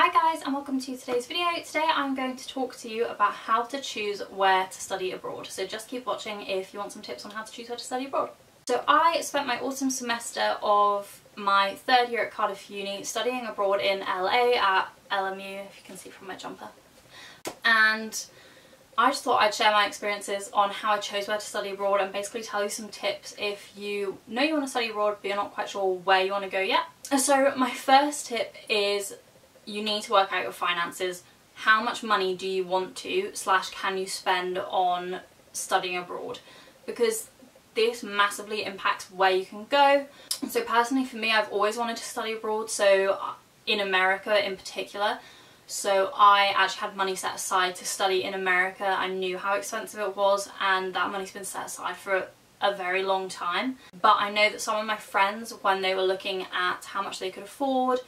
Hi guys and welcome to today's video. Today I'm going to talk to you about how to choose where to study abroad. So just keep watching if you want some tips on how to choose where to study abroad. So I spent my autumn semester of my third year at Cardiff Uni studying abroad in LA at LMU, if you can see from my jumper. And I just thought I'd share my experiences on how I chose where to study abroad and basically tell you some tips if you know you want to study abroad but you're not quite sure where you want to go yet. So my first tip is you need to work out your finances. How much money do you want to / can you spend on studying abroad? Because this massively impacts where you can go. So personally for me, I've always wanted to study abroad, so in America in particular. So I actually had money set aside to study in America. I knew how expensive it was and that money's been set aside for a very long time. But I know that some of my friends, when they were looking at how much they could afford,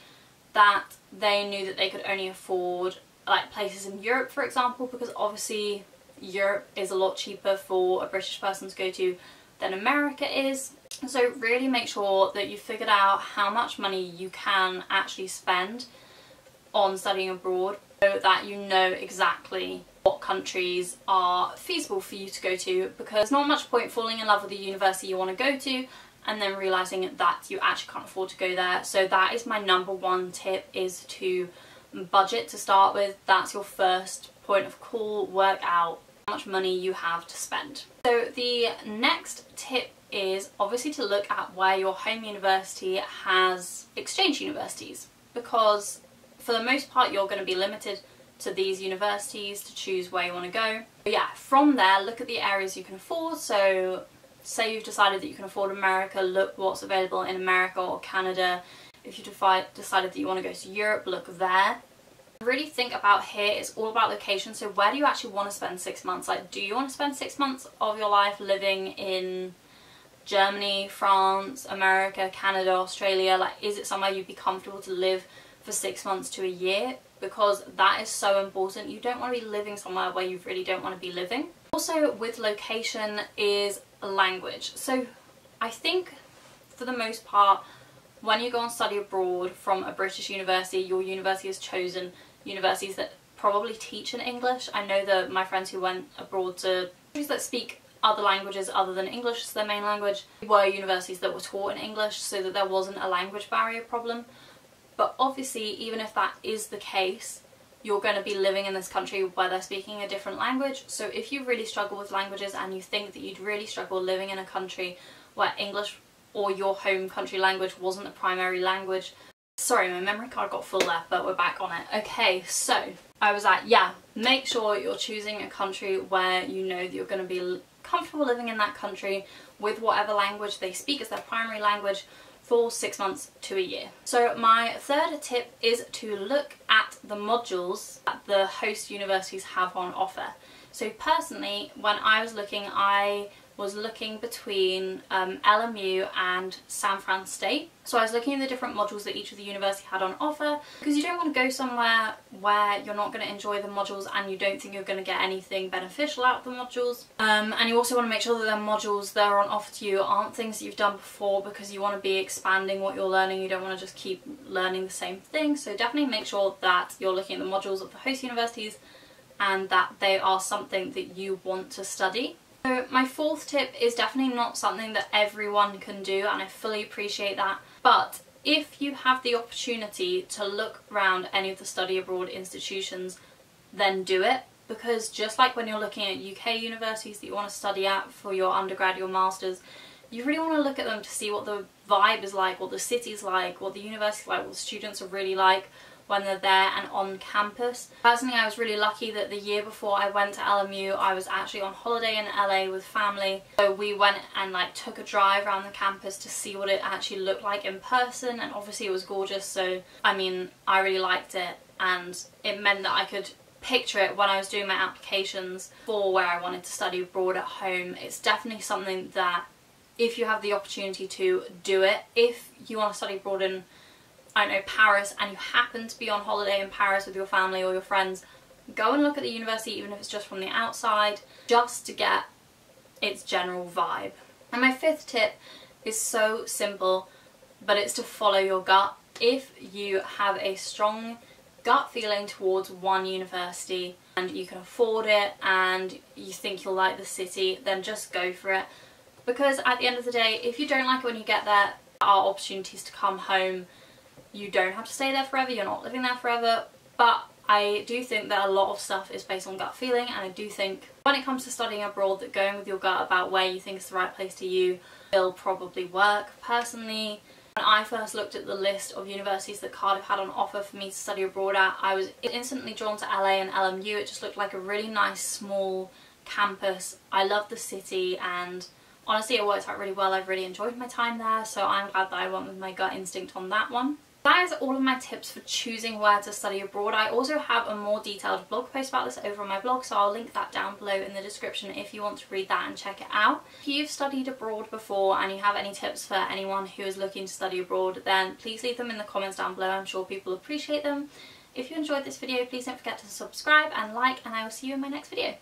that they knew that they could only afford like places in Europe, for example, because obviously Europe is a lot cheaper for a British person to go to than America is. So really make sure that you figured out how much money you can actually spend on studying abroad so that you know exactly what countries are feasible for you to go to, because there's not much point falling in love with the university you want to go to and then realising that you actually can't afford to go there. So that is my number one tip, is to budget to start with. That's your first point of call. Work out how much money you have to spend. So the next tip is obviously to look at where your home university has exchange universities, because for the most part you're going to be limited to these universities to choose where you want to go. But yeah, from there look at the areas you can afford. So say you've decided that you can afford America, look what's available in America or Canada. If you decided that you want to go to Europe, look there. Really think about here, it's all about location. So where do you actually want to spend 6 months? Like, do you want to spend 6 months of your life living in Germany, France, America, Canada, Australia? Like, is it somewhere you'd be comfortable to live for 6 months to a year? Because that is so important. You don't want to be living somewhere where you really don't want to be living. Also with location is language. So I think for the most part when you go and study abroad from a British university, your university has chosen universities that probably teach in English. I know that my friends who went abroad to countries that speak other languages other than English as their main language were universities that were taught in English, so that there wasn't a language barrier problem. But obviously even if that is the case, you're going to be living in this country where they're speaking a different language. So if you really struggle with languages and you think that you'd really struggle living in a country where English or your home country language wasn't the primary language. Sorry, my memory card got full there, but we're back on it. Okay, so I was like, yeah, make sure you're choosing a country where you know that you're going to be comfortable living in that country with whatever language they speak as their primary language for 6 months to a year. So my third tip is to look at the modules that the host universities have on offer. So personally, when I was looking between LMU and San Fran State. So I was looking at the different modules that each of the university had on offer, because you don't want to go somewhere where you're not going to enjoy the modules and you don't think you're going to get anything beneficial out of the modules. And you also want to make sure that the modules that are on offer to you aren't things that you've done before, because you want to be expanding what you're learning. You don't want to just keep learning the same thing. So definitely make sure that you're looking at the modules of the host universities and that they are something that you want to study. So my fourth tip is definitely not something that everyone can do, and I fully appreciate that. But if you have the opportunity to look around any of the study abroad institutions, then do it. Because just like when you're looking at UK universities that you want to study at for your undergrad, your masters, you really want to look at them to see what the vibe is like, what the city's like, what the university's like, what the students are really like when they're there and on campus. Personally, I was really lucky that the year before I went to LMU, I was actually on holiday in LA with family. So we went and like took a drive around the campus to see what it actually looked like in person, and obviously it was gorgeous. So I mean, I really liked it, and it meant that I could picture it when I was doing my applications for where I wanted to study abroad at home. It's definitely something that if you have the opportunity to do it, if you want to study abroad in, I don't know, Paris, and you happen to be on holiday in Paris with your family or your friends, go and look at the university, even if it's just from the outside, just to get its general vibe. And my fifth tip is so simple, but it's to follow your gut. If you have a strong gut feeling towards one university and you can afford it and you think you'll like the city, then just go for it. Because at the end of the day, if you don't like it when you get there, there are opportunities to come home. You don't have to stay there forever, you're not living there forever, but I do think that a lot of stuff is based on gut feeling, and I do think when it comes to studying abroad that going with your gut about where you think is the right place to you will probably work. Personally, when I first looked at the list of universities that Cardiff had on offer for me to study abroad at, I was instantly drawn to LA and LMU. It just looked like a really nice small campus. I love the city and honestly it worked out really well. I've really enjoyed my time there, so I'm glad that I went with my gut instinct on that one. That is all of my tips for choosing where to study abroad. I also have a more detailed blog post about this over on my blog, so I'll link that down below in the description if you want to read that and check it out. If you've studied abroad before and you have any tips for anyone who is looking to study abroad, then please leave them in the comments down below. I'm sure people appreciate them. If you enjoyed this video, please don't forget to subscribe and like, and I will see you in my next video.